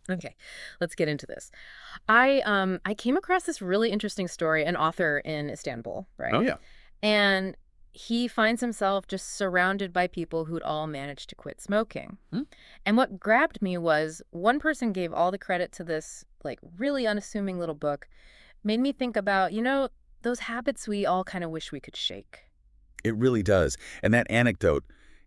Okay, let's get into this. I came across this really interesting story, an author in Istanbul, Oh, right? yeah. And he finds himself just surrounded by people who'd all managed to quit smoking. Hmm? And what grabbed me was one person gave all the credit to this like really unassuming little book, made me think about, those habits we all kind of wish we could shake. It really does. And that anecdote,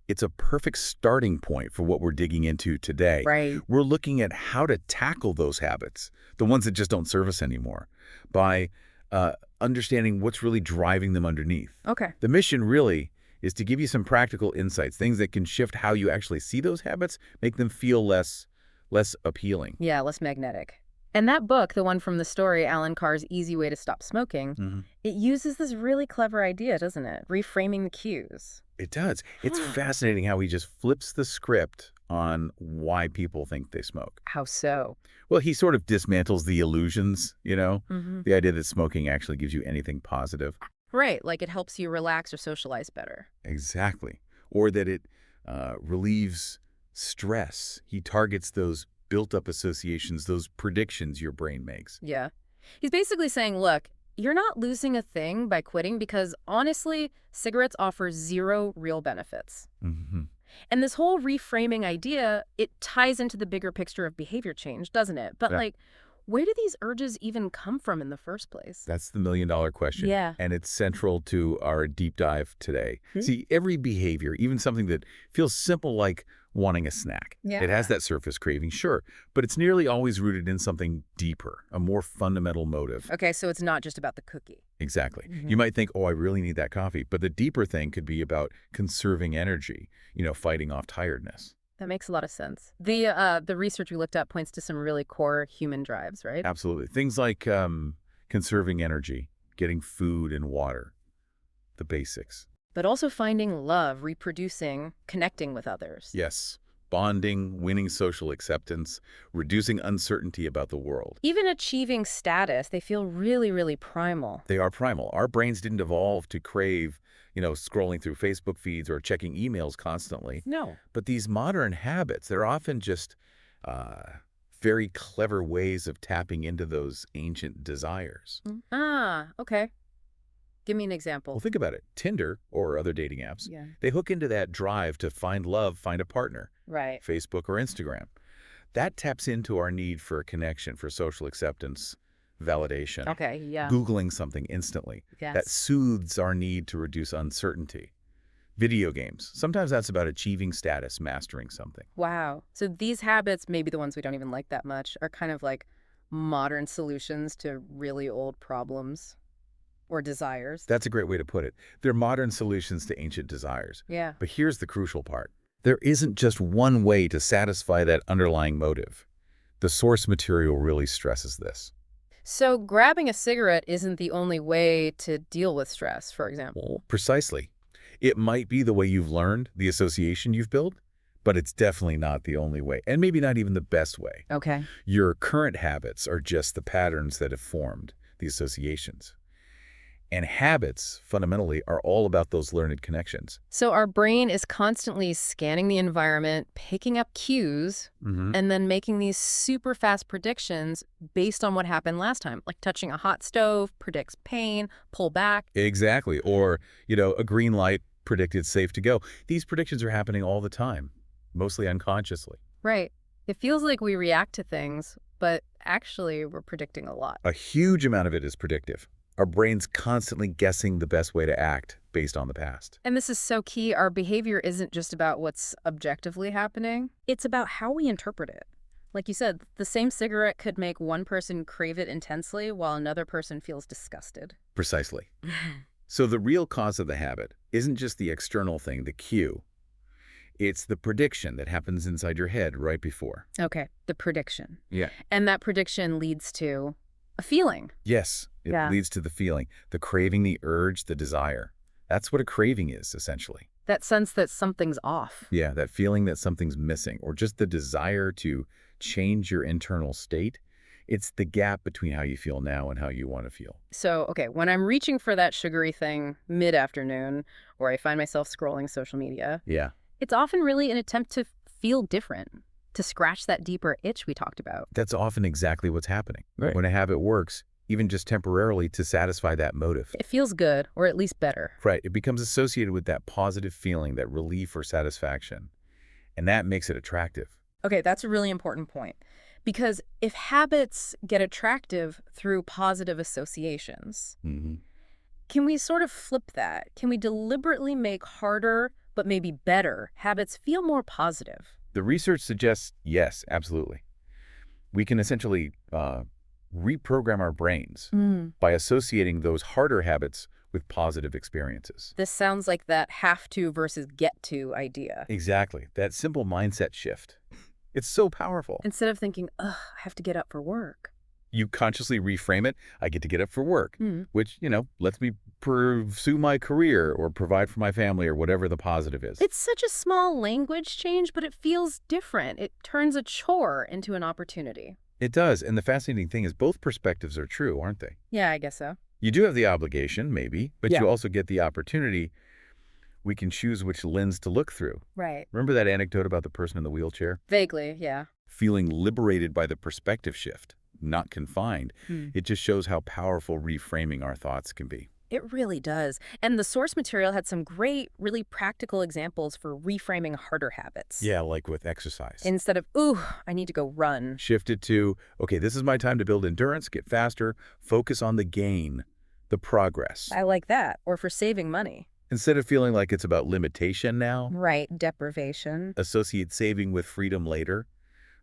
it's a perfect starting point for what we're digging into today. Right. We're looking at how to tackle those habits, the ones that just don't serve us anymore, by uh, understanding what's really driving them underneath. Okay. The mission really is to give you some practical insights, things that can shift how you actually see those habits, make them feel less appealing. Yeah, less magnetic. And that book, the one from the story, Alan Carr's Easy Way to Stop Smoking, Mhm. it uses this really clever idea, doesn't it? Reframing the cues. It does. It's fascinating how he just flips the script on why people think they smoke. How so? Well, he sort of dismantles the illusions, Hmm. the idea that smoking actually gives you anything positive. Right, like it helps you relax or socialize better. Exactly. Or that it relieves stress. He targets those built-up associations, those predictions your brain makes. Yeah. He's basically saying, look, you're not losing a thing by quitting because honestly, cigarettes offer zero real benefits. Hmm. And this whole reframing idea, it ties into the bigger picture of behavior change, doesn't it? But Yeah, like, where do these urges even come from in the first place? that's the million-dollar question, Yeah. and it's central to our deep dive today. Hmm? See, every behavior, even something that feels simple like wanting a snack, it has Yeah. that surface craving, sure, but it's nearly always rooted in something deeper, a more fundamental motive. Okay, so it's not just about the cookie. Exactly. Hmm. You might think, oh, I really need that coffee, but the deeper thing could be about conserving energy, fighting off tiredness. That makes a lot of sense. The research we looked up points to some really core human drives, right? Absolutely. Things like conserving energy, getting food and water, the basics. But also finding love, reproducing, connecting with others. Yes. Bonding, winning social acceptance, reducing uncertainty about the world. Even achieving status, they feel really, really primal. They are primal. Our brains didn't evolve to crave, scrolling through Facebook feeds or checking emails constantly. No. But these modern habits, they're often just uh, very clever ways of tapping into those ancient desires. Mm. Ah, okay. Give me an Well, example. think about it. Tinder or other dating apps, Yeah. they hook into that drive to find love, find a partner, Right. Facebook or Instagram. That taps into our need for a connection, for social acceptance, validation. Okay, yeah. Googling something instantly. That Yes. soothes our need to reduce uncertainty. Video games. Sometimes that's about achieving status, mastering something. Wow. So these habits, maybe the ones we don't even like that much, are kind of like modern solutions to really old problems or desires. That's a great way to put it. They're modern solutions to ancient desires. Yeah. But here's the crucial part. There isn't just one way to satisfy that underlying motive. The source material really stresses this. So grabbing a cigarette isn't the only way to deal with stress, for example. Precisely. It might be the way you've learned, the association you've built, but it's definitely not the only way, and maybe not even the best way. Okay. Your current habits are just the patterns that have formed the associations. And habits, fundamentally, are all about those learned connections. So our brain is constantly scanning the environment, picking up cues, Hmm. and then making these super fast predictions based on what happened last time. Like touching a hot stove predicts pain, pull back. Exactly. Or, a green light predicted safe to go. These predictions are happening all the time, mostly unconsciously. Right. It feels like we react to things, but actually we're predicting a lot. A huge amount of it is predictive. Our brain's constantly guessing the best way to act based on the past. And this is so key. Our behavior isn't just about what's objectively happening. It's about how we interpret it. Like you said, the same cigarette could make one person crave it intensely while another person feels disgusted. Precisely. So the real cause of the habit isn't just the external thing, the cue. It's the prediction that happens inside your head right before. Okay, the prediction. Yeah. And that prediction leads to a feeling. Yes, it Yeah. leads to the feeling, the craving, the urge, the desire. That's what a craving is, essentially. That sense that something's off. Yeah, that feeling that something's missing, or just the desire to change your internal state. It's the gap between how you feel now and how you want to feel. So, okay, when I'm reaching for that sugary thing mid-afternoon, or I find myself scrolling social media, Yeah. it's often really an attempt to feel different. to scratch that deeper itch we talked about. That's often exactly what's happening. Right. When a habit works, even just temporarily to satisfy that motive. It feels good, or at least better. Right. It becomes associated with that positive feeling, that relief or satisfaction. And that makes it attractive. Okay, that's a really important point. Because if habits get attractive through positive associations, can we sort of flip that? Can we deliberately make harder, but maybe better, habits feel more positive? The research suggests, yes, absolutely. We can essentially reprogram our brains by associating those harder habits with positive experiences. This sounds like that have to versus get to idea. Exactly. That simple mindset shift. It's so powerful. Instead of thinking, ugh, I have to get up for work. You consciously reframe it, I get to get up for work, which, lets me pursue my career or provide for my family or whatever the positive is. It's such a small language change, but it feels different. It turns a chore into an opportunity. It does. And the fascinating thing is both perspectives are true, aren't they? Yeah, I guess so. You do have the obligation, maybe, but you also get the opportunity. We can choose which lens to look through. Right. Remember that anecdote about the person in the wheelchair? Vaguely, yeah. Feeling liberated by the perspective shift, not confined. It just shows how powerful reframing our thoughts can be. It really does. And the source material had some great, really practical examples for reframing harder habits. Yeah, like with exercise. Instead of, ooh, I need to go run. Shift it to, okay, this is my time to build endurance, get faster, focus on the gain, the progress. I like that. Or for saving money. Instead of feeling like it's about limitation now, Right, deprivation. associate saving with freedom later.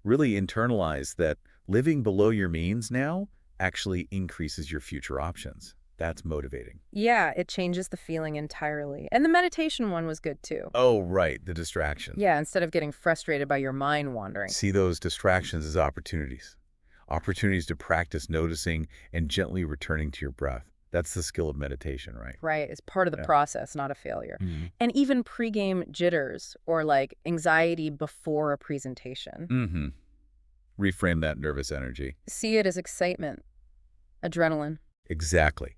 Really internalize that living below your means now actually increases your future options. That's motivating. Yeah, it changes the feeling entirely. And the meditation one was good too. Oh, right, the distraction. Yeah, instead of getting frustrated by your mind wandering. See those distractions as opportunities. Opportunities to practice noticing and gently returning to your breath. That's the skill of meditation, right? Right, it's part of the process, not a failure. And even pregame jitters or like anxiety before a presentation. Reframe that nervous energy. See it as excitement, adrenaline. Exactly.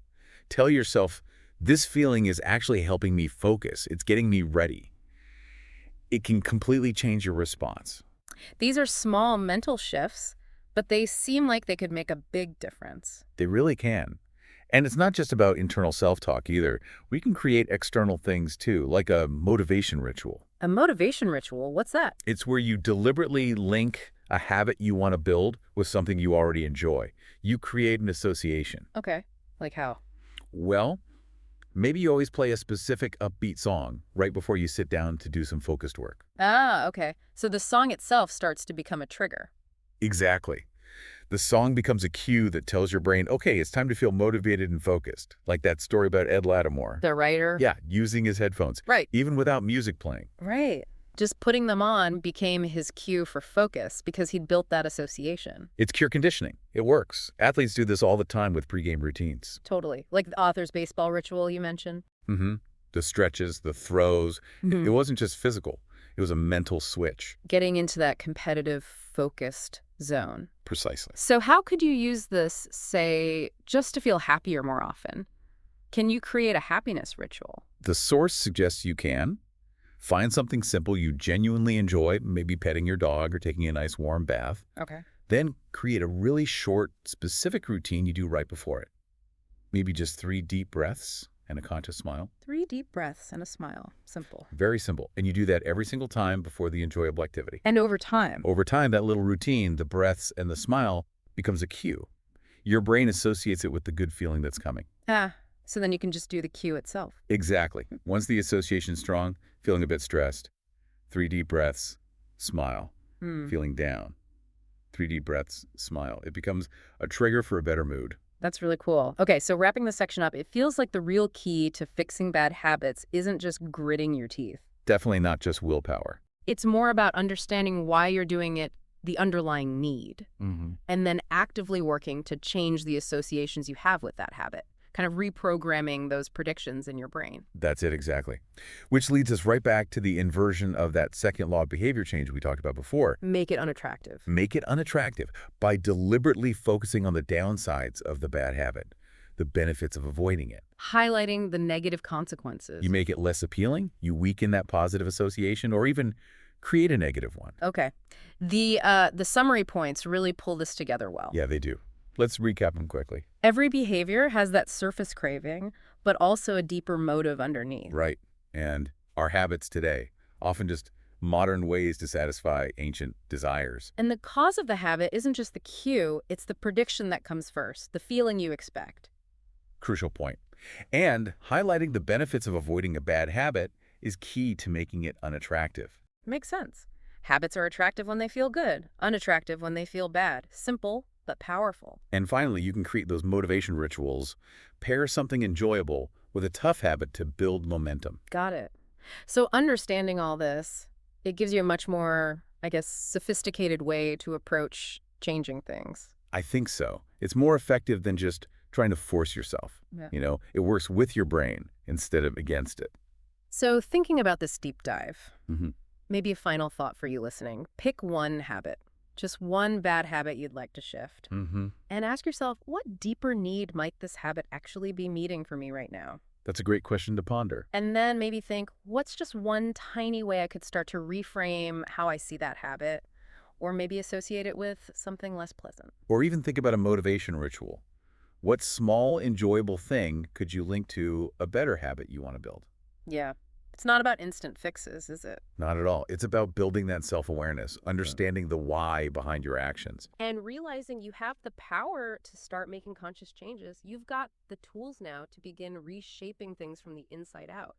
Tell yourself, this feeling is actually helping me focus. It's getting me ready. It can completely change your response. These are small mental shifts, but they seem like they could make a big difference. They really can. And it's not just about internal self-talk either. We can create external things too, like a motivation ritual. A motivation ritual? What's that? It's where you deliberately link a habit you want to build with something you already enjoy. You create an association. Okay. Like how? Well, maybe you always play a specific upbeat song right before you sit down to do some focused work. Ah, okay. So the song itself starts to become a trigger. Exactly. The song becomes a cue that tells your brain, okay, it's time to feel motivated and focused. Like that story about Ed Lattimore. The writer? Yeah, using his headphones. Right. Even without music playing. Right. Just putting them on became his cue for focus because he'd built that association. It's cure conditioning. It works. Athletes do this all the time with pregame routines. Totally. Like the author's baseball ritual you mentioned. The stretches, the throws. It wasn't just physical. It was a mental switch. Getting into that competitive, focused zone. Precisely. So how could you use this, say, just to feel happier more often? Can you create a happiness ritual? The source suggests you can. Find something simple you genuinely enjoy, maybe petting your dog or taking a nice warm bath. Okay. Then create a really short, specific routine you do right before it. Maybe just 3 deep breaths and a conscious smile. 3 deep breaths and a smile. Simple. Very simple. And you do that every single time before the enjoyable activity. And over time. Over time, that little routine, the breaths and the smile, becomes a cue. Your brain associates it with the good feeling that's coming. Ah, so then you can just do the cue itself. Exactly. Once the association's strong, feeling a bit stressed, 3 deep breaths, smile. Feeling down, 3 deep breaths, smile. It becomes a trigger for a better mood. That's really cool. Okay, so wrapping this section up, it feels like the real key to fixing bad habits isn't just gritting your teeth. Definitely not just willpower. It's more about understanding why you're doing it, the underlying need, and then actively working to change the associations you have with that habit, kind of reprogramming those predictions in your brain. That's it, exactly. Which leads us right back to the inversion of that second law of behavior change we talked about before. Make it unattractive. Make it unattractive by deliberately focusing on the downsides of the bad habit, the benefits of avoiding it. Highlighting the negative consequences. You make it less appealing, you weaken that positive association, or even create a negative one. Okay. The summary points really pull this together well. Yeah, they do. Let's recap them quickly. Every behavior has that surface craving, but also a deeper motive underneath. Right. And our habits today, often just modern ways to satisfy ancient desires. And the cause of the habit isn't just the cue, it's the prediction that comes first, the feeling you expect. Crucial point. And highlighting the benefits of avoiding a bad habit is key to making it unattractive. Makes sense. Habits are attractive when they feel good, unattractive when they feel bad. Simple, but powerful. And finally, you can create those motivation rituals. Pair something enjoyable with a tough habit to build momentum. Got it. So understanding all this, it gives you a much more, I guess, sophisticated way to approach changing things. I think so. It's more effective than just trying to force yourself. Yeah. It works with your brain instead of against it. So thinking about this deep dive, Mm-hmm. maybe a final thought for you listening. Pick one habit, just one bad habit you'd like to shift. Mm-hmm. And ask yourself, what deeper need might this habit actually be meeting for me right now? That's a great question to ponder. And then maybe think, what's just one tiny way I could start to reframe how I see that habit, or maybe associate it with something less pleasant? Or even think about a motivation ritual. What small, enjoyable thing could you link to a better habit you want to build? Yeah. It's not about instant fixes, is it? Not at all. It's about building that self-awareness, understanding the why behind your actions. And realizing you have the power to start making conscious changes. You've got the tools now to begin reshaping things from the inside out.